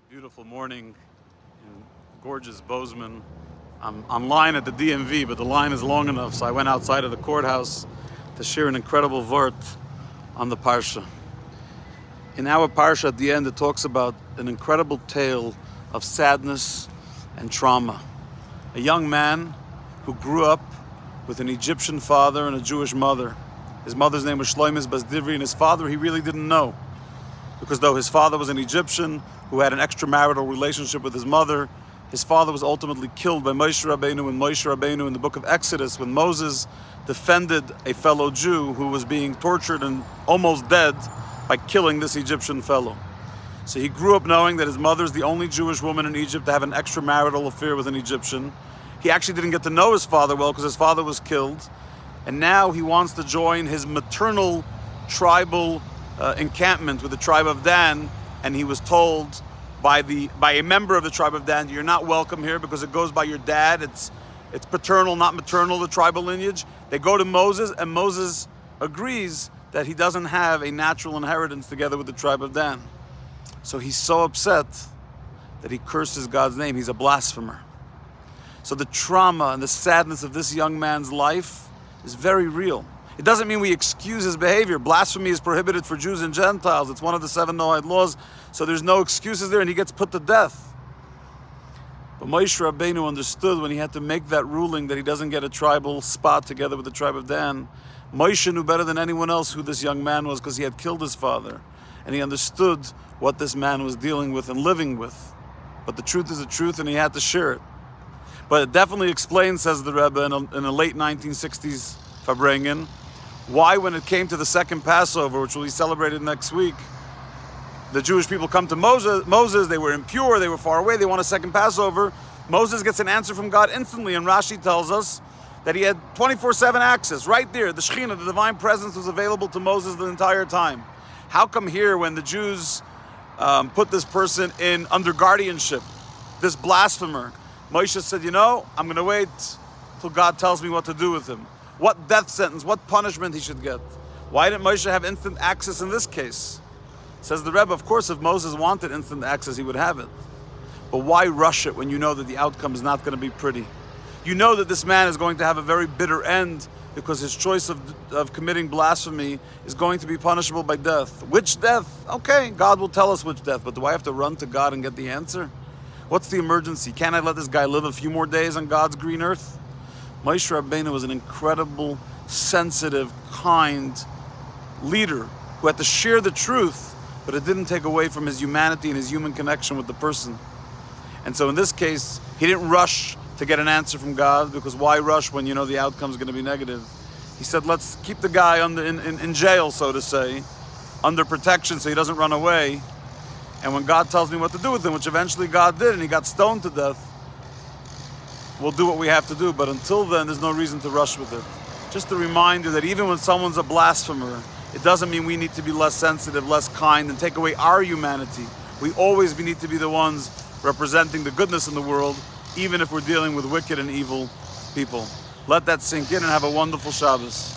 Beautiful morning in gorgeous Bozeman. I'm online at the DMV, but the line is long enough, so I went outside of the courthouse to share an incredible vort on the Parsha. In our Parsha, at the end, it talks about an incredible tale of sadness and trauma. A young man who grew up with an Egyptian father and a Jewish mother. His mother's name was Shloimis Basdivri, and his father he really didn't know. Because though his father was an Egyptian who had an extramarital relationship with his mother, his father was ultimately killed by Moshe Rabbeinu. And Moshe Rabbeinu in the book of Exodus, when Moses defended a fellow Jew who was being tortured and almost dead by killing this Egyptian fellow. So he grew up knowing that his mother is the only Jewish woman in Egypt to have an extramarital affair with an Egyptian. He actually didn't get to know his father well because his father was killed. And now he wants to join his maternal tribal encampment with the tribe of Dan, and he was told by a member of the tribe of Dan, you're not welcome here because it goes by your dad. It's paternal, not maternal, the tribal lineage. They go to Moses, and Moses agrees that he doesn't have a natural inheritance together with the tribe of Dan. So he's so upset that he curses God's name. He's a blasphemer. So the trauma and the sadness of this young man's life is very real. It doesn't mean we excuse his behavior. Blasphemy is prohibited for Jews and Gentiles. It's one of the 7 Noahide laws, so there's no excuses there, and he gets put to death. But Moshe Rabbeinu understood when he had to make that ruling that he doesn't get a tribal spot together with the tribe of Dan. Moshe knew better than anyone else who this young man was because he had killed his father, and he understood what this man was dealing with and living with. But the truth is the truth, and he had to share it. But it definitely explains, says the Rebbe in a late 1960s Farbrengen, why when it came to the second Passover, which will be celebrated next week, the Jewish people come to Moses, they were impure, they were far away, they want a second Passover. Moses gets an answer from God instantly, and Rashi tells us that he had 24/7 access. Right there, the Shekhinah, the divine presence, was available to Moses the entire time. How come here, when the Jews put this person under guardianship, this blasphemer, Moshe said, I'm going to wait till God tells me what to do with him. What death sentence, what punishment he should get. Why didn't Moshe have instant access in this case? Says the Rebbe, of course, if Moses wanted instant access, he would have it. But why rush it when you know that the outcome is not going to be pretty? You know that this man is going to have a very bitter end because his choice of committing blasphemy is going to be punishable by death. Which death? Okay, God will tell us which death, but do I have to run to God and get the answer? What's the emergency? Can't I let this guy live a few more days on God's green earth? Moshe Rabbeinu was an incredible, sensitive, kind leader who had to share the truth, but it didn't take away from his humanity and his human connection with the person. And so in this case, he didn't rush to get an answer from God, because why rush when you know the outcome is going to be negative? He said, let's keep the guy in jail, so to say, under protection so he doesn't run away. And when God tells me what to do with him, which eventually God did, and he got stoned to death, we'll do what we have to do. But until then, there's no reason to rush with it. Just a reminder that even when someone's a blasphemer, it doesn't mean we need to be less sensitive, less kind, and take away our humanity. We always need to be the ones representing the goodness in the world, even if we're dealing with wicked and evil people. Let that sink in, and have a wonderful Shabbos.